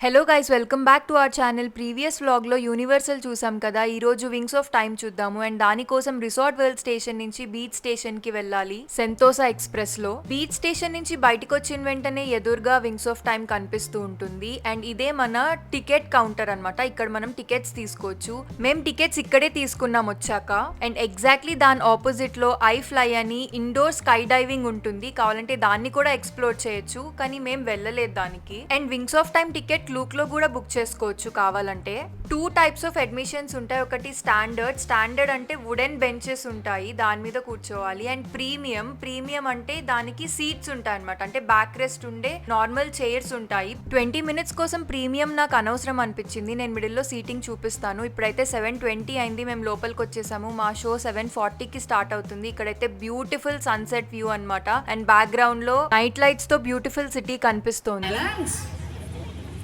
Hello guys, welcome back to our channel. Previous వ్లాగ్లో Universal చూసాం కదా. ఈరోజు వింగ్స్ ఆఫ్ టైమ్ చూద్దాము. అండ్ దానికోసం రిసార్ట్ వరల్డ్ స్టేషన్ నుంచి బీచ్ స్టేషన్ కి వెళ్ళాలి సెంతోసా ఎక్స్ప్రెస్ లో. బీచ్ స్టేషన్ నుంచి బయటకు వచ్చిన వెంటనే ఎదురుగా వింగ్స్ ఆఫ్ టైమ్ కనిపిస్తూ ఉంటుంది. అండ్ ఇదే మన టికెట్ కౌంటర్ అన్నమాట. ఇక్కడ మనం టికెట్స్ తీసుకోవచ్చు. మేము టికెట్స్ ఇక్కడే తీసుకున్నాం వచ్చాక. అండ్ ఎగ్జాక్ట్లీ దాని ఆపోజిట్ లో ఐ ఫ్లై అని ఇండోర్ స్కై డైవింగ్ ఉంటుంది. కావాలంటే దాన్ని కూడా ఎక్స్ప్లోర్ చేయొచ్చు, కానీ మేము వెళ్ళలేదు దానికి. And wings of time ticket Luke లో కూడా బుక్ చేసుకోవచ్చు కావాలంటే. 2 టైప్స్ ఆఫ్ అడ్మిషన్స్ ఉంటాయి. ఒకటి స్టాండర్డ్ అంటే వుడెన్ బెంచెస్ ఉంటాయి, దాని మీద కూర్చోవాలి. అండ్ ప్రీమియం అంటే దానికి సీట్స్ ఉంటాయి అనమాట. అంటే బ్యాక్ రెస్ట్ ఉండే నార్మల్ చైర్స్ ఉంటాయి. 20 మినిట్స్ కోసం ప్రీమియం నాకు అనవసరం అనిపించింది. నేను మిడిల్ లో సీటింగ్ చూపిస్తాను. ఇప్పుడైతే 7:20 అయింది, మేము లోపలికి వచ్చేసాము. మా షో 7:40కి స్టార్ట్ అవుతుంది. ఇక్కడైతే బ్యూటిఫుల్ సన్సెట్ వ్యూ అనమాట. అండ్ బ్యాక్గ్రౌండ్ లో నైట్ లైట్స్ తో బ్యూటిఫుల్ సిటీ కనిపిస్తోంది.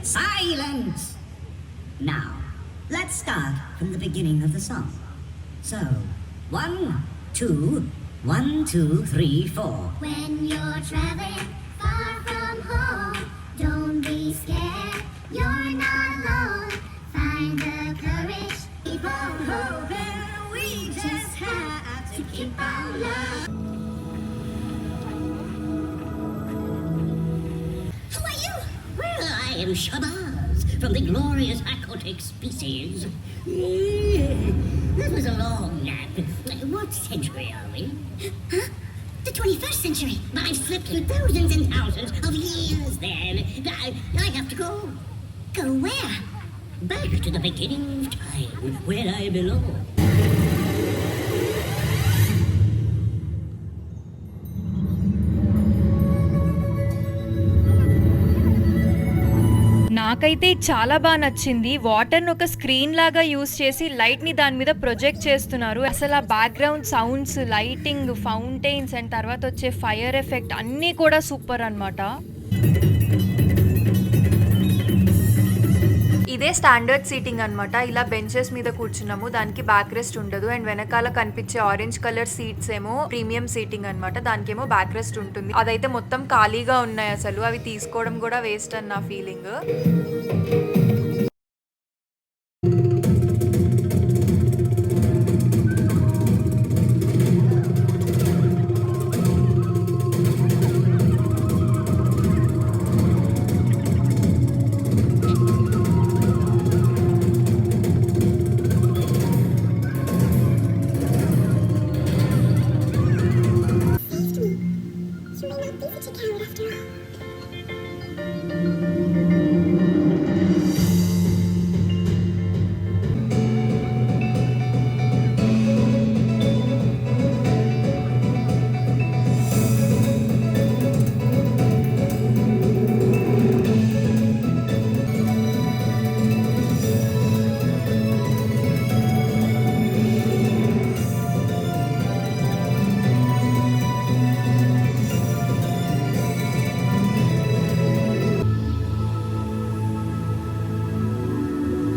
Silence! Now, let's start from the beginning of the song. So, 1, 2, 1, 2, 3, 4. When you're traveling far from home, don't be scared, you're not alone. Find the courage, keep on hoping. We just have to keep on loving. Who are you? Well, I am Shabazz from the glorious aquatic species. That was a long nap. What century are we? Huh? The 21st century. But I've slipped through thousands and thousands of years then. I have to go. Go where? Back to the beginning of time, where I belong. నాకైతే చాలా బాగా నచ్చింది. Water ను ఒక screen లాగా use చేసి light ని దాని మీద ప్రొజెక్ట్ చేస్తున్నారు. అసలు ఆ background sounds, lighting, fountains and తర్వాత వచ్చే ఫైర్ ఎఫెక్ట్ అన్నీ కూడా సూపర్ అన్నమాట. ఇదే స్టాండర్డ్ సీటింగ్ అనమాట. ఇలా బెంచెస్ మీద కూర్చున్నాము, దానికి బ్యాక్ రెస్ట్ ఉండదు. అండ్ వెనకాల కనిపించే ఆరెంజ్ కలర్ సీట్స్ ఏమో ప్రీమియం సీటింగ్ అనమాట, దానికేమో బ్యాక్ రెస్ట్ ఉంటుంది. అదైతే మొత్తం ఖాళీగా ఉన్నాయి, అసలు అవి తీసుకోవడం కూడా వేస్ట్ అని నా feeling.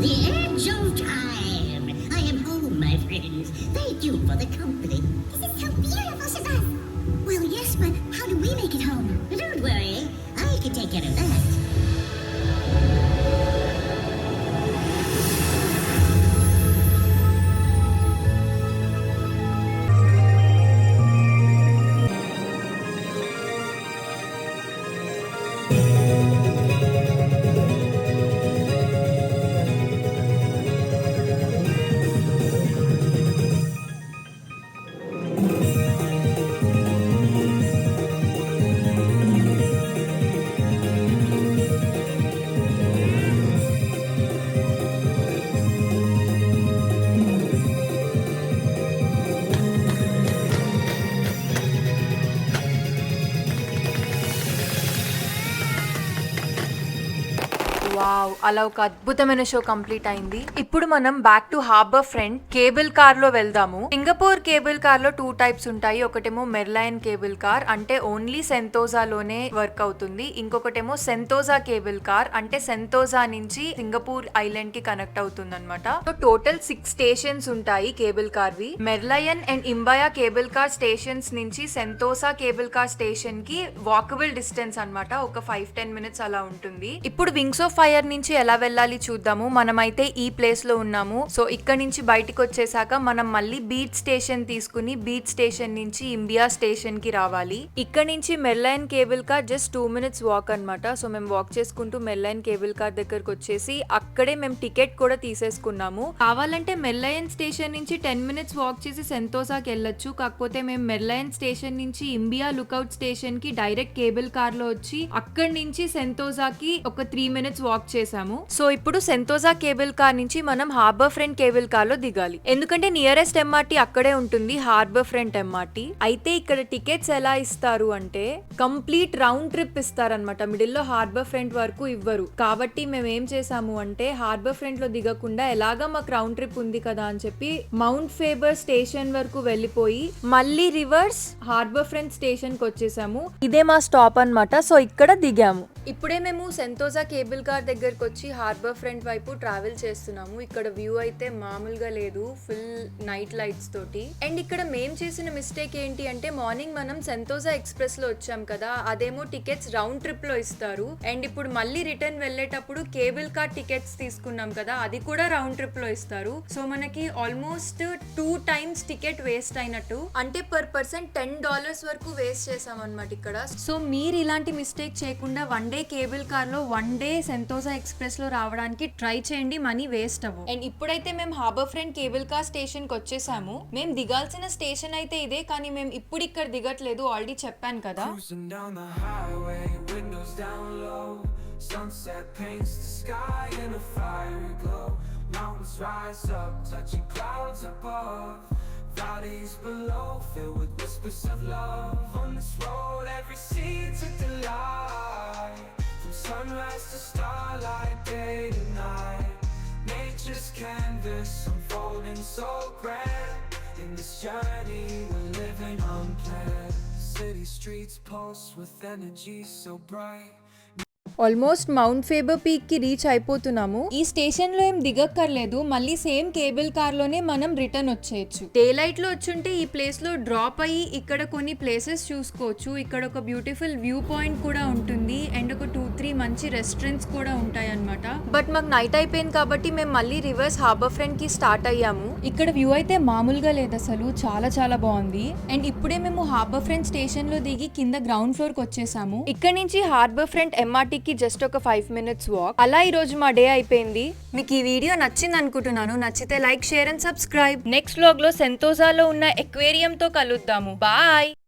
The edge of time. I am home, my friends. Thank you for the company. This is so beautiful, Shabazz. Well, yes, but how do we make it home? Don't worry, I can take care of that. Wow, అలా ఒక అద్భుతమైన show complete అయింది. ఇప్పుడు మనం back to harbour front cable car లో వెళ్దాము. Singapore cable car లో 2 types ఉంటాయి. ఒకటేమో మెర్లైన్ కేబుల్ కార్, అంటే ఓన్లీ సెంతోజాలోనే వర్క్ అవుతుంది. ఇంకొకటేమో సెంతోజా కేబుల్ కార్, అంటే సెంతోజా నుంచి సింగపూర్ ఐలాండ్ కి కనెక్ట్ అవుతుంది అనమాట. సో టోటల్ 6 స్టేషన్స్ ఉంటాయి కేబుల్ కార్ వి. Merlion and Imbiah cable car stations నుంచి సెంతోసా కేబుల్ కార్ స్టేషన్ కి వాకబుల్ డిస్టెన్స్ అనమాట. ఒక 5-10 మినిట్స్ అలా ఉంటుంది. ఇప్పుడు వింగ్స్ ఆఫ్ ఫైర్ నుంచి ఎలా వెళ్ళాలి చూద్దాము. మనమైతే ఈ ప్లేస్ లో ఉన్నాము. సో ఇక్కడ నుంచి బయటికి వచ్చేసాక మనం మళ్ళీ బీచ్ స్టేషన్ తీసుకుని బీచ్ స్టేషన్ నుంచి ఇంబియా స్టేషన్ కి రావాలి. ఇక్కడ నుంచి Merlion cable car just 2 minutes walk అన్నమాట. సో మేము వాక్ చేసుకుంటూ మెర్లైన్ కేబుల్ కార్ దగ్గరకు వచ్చేసి అక్కడే మేము టికెట్ కూడా తీసేసుకున్నాము. కావాలంటే మెర్లైన్ స్టేషన్ నుంచి 10 minutes వాక్ చేసి సెంతోసాకి వెళ్ళొచ్చు. కాకపోతే మేము మెర్లైన్ స్టేషన్ నుంచి ఇంబియా లుకౌట్ స్టేషన్ కి డైరెక్ట్ కేబుల్ కార్ లో వచ్చి అక్కడి నుంచి సెంతోసాకి ఒక 3 minutes వాక్ చేసాము. సో ఇప్పుడు సెంతోసా కేబుల్ కార్ నుంచి మనం హార్బర్ ఫ్రంట్ కేబుల్ కార్ లో దిగాలి. ఎందుకంటే నియరెస్ట్ ఎంఆర్టీ అక్కడే ఉంటుంది, హార్బర్ ఫ్రంట్ ఎంఆర్టీ. అయితే ఇక్కడ టికెట్స్ ఎలా ఇస్తారు అంటే కంప్లీట్ రౌండ్ ట్రిప్ ఇస్తారనమాట. మిడిల్ లో హార్బర్ ఫ్రంట్ వరకు ఇవ్వరు. కాబట్టి మేము ఏం చేసాము అంటే హార్బర్ ఫ్రంట్ లో దిగకుండా ఎలాగా మాకు రౌండ్ ట్రిప్ ఉంది కదా అని చెప్పి మౌంట్ ఫేబర్ స్టేషన్ వరకు వెళ్ళిపోయి మళ్ళీ రివర్స్ హార్బర్ ఫ్రంట్ స్టేషన్ కి వచ్చేసాము. ఇదే మా స్టాప్ అన్నమాట. సో ఇక్కడ దిగాము. ఇప్పుడే మేము సెంతోసా కేబుల్ కార్ దగ్గరకు వచ్చి హార్బర్ ఫ్రంట్ వైపు ట్రావెల్ చేస్తున్నాము. ఇక్కడ వ్యూ అయితే మామూలుగా లేదు, ఫుల్ నైట్ లైట్స్ తోటి. అండ్ ఇక్కడ మేము చేసిన మిస్టేక్ ఏంటి అంటే మార్నింగ్ మనం సెంతోసా ఎక్స్ప్రెస్ లో వచ్చాం కదా, అదేమో టికెట్స్ రౌండ్ ట్రిప్ లో ఇస్తారు. అండ్ ఇప్పుడు మళ్ళీ రిటర్న్ వెళ్ళేటప్పుడు కేబుల్ కార్ టికెట్స్ తీసుకున్నాం కదా, అది కూడా రౌండ్ ట్రిప్ లో ఇస్తారు. సో మనకి ఆల్మోస్ట్ 2 times టికెట్ వేస్ట్ అయినట్టు, అంటే పర్ పర్సన్ $10 వరకు వేస్ట్ చేసాం అనమాట ఇక్కడ. సో మీరు ఇలాంటి మిస్టేక్ చేయకుండా వన్ డే కేబుల్ కార్ లో వన్ డే సెంతోసా ఎక్స్ప్రెస్ లో రావడానికి ట్రై చేయండి, మనీ వేస్ట్ అవ్వు. అండ్ ఇప్పుడైతే మేము harbour front cable car station కి వచ్చేసాము. మేము దిగాల్సిన స్టేషన్ అయితే ఇదే, కానీ మేము ఇప్పుడు ఇక్కడ దిగట్లేదు, ఆల్రెడీ చెప్పాను కదా. Cruising down the highway, windows down low. Sunset paints the sky in a fiery glow. Mountains rise up, touching clouds above. Valleys below, filled with whispers of love. On this road, every seed's a delight. From sunrise to starlight, day to night. Nature's canvas unfolding so grand. In this journey, we're living unplanned. City streets pulse with energy so bright. Almost mount fibre peak కి reach అయిపోతున్నాము. ఈ station లో ఏం దిగక్కర్లేదు, మళ్ళీ same cable car లోనే మనం return వచ్చేయచ్చు. Day light లో వచ్చుంటే ఈ ప్లేస్ లో డ్రాప్ అయ్యి ఇక్కడ కొన్ని ప్లేసెస్ చూసుకోవచ్చు. ఇక్కడ ఒక బ్యూటిఫుల్ వ్యూ పాయింట్ కూడా ఉంటుంది అండ్ ఒక 2-3 మంచి రెస్టారెంట్స్ కూడా ఉంటాయి అన్నమాట. బట్ మాకు నైట్ అయిపోయింది కాబట్టి మేము మళ్ళీ రివర్స్ హార్బర్ ఫ్రంట్ కి స్టార్ట్ అయ్యాము. ఇక్కడ వ్యూ అయితే మామూలుగా లేదు అసలు, చాలా చాలా బాగుంది. అండ్ ఇప్పుడే మేము హార్బర్ ఫ్రంట్ స్టేషన్ లో దిగి కింద గ్రౌండ్ ఫ్లోర్ కి వచ్చేసాము. ఇక్కడ నుంచి హార్బర్ ఫ్రంట్ ఎంఆర్టీ జస్ట్ ఒక 5 minutes వాక్. అలా ఈ రోజు మా డే అయిపోయింది. మీకు ఈ వీడియో నచ్చింది అనుకుంటున్నాను. నచ్చితే like, share and subscribe. Next vlog లో సెంతోసాలో ఉన్న ఎక్వేరియం తో కలుద్దాము. బాయ్.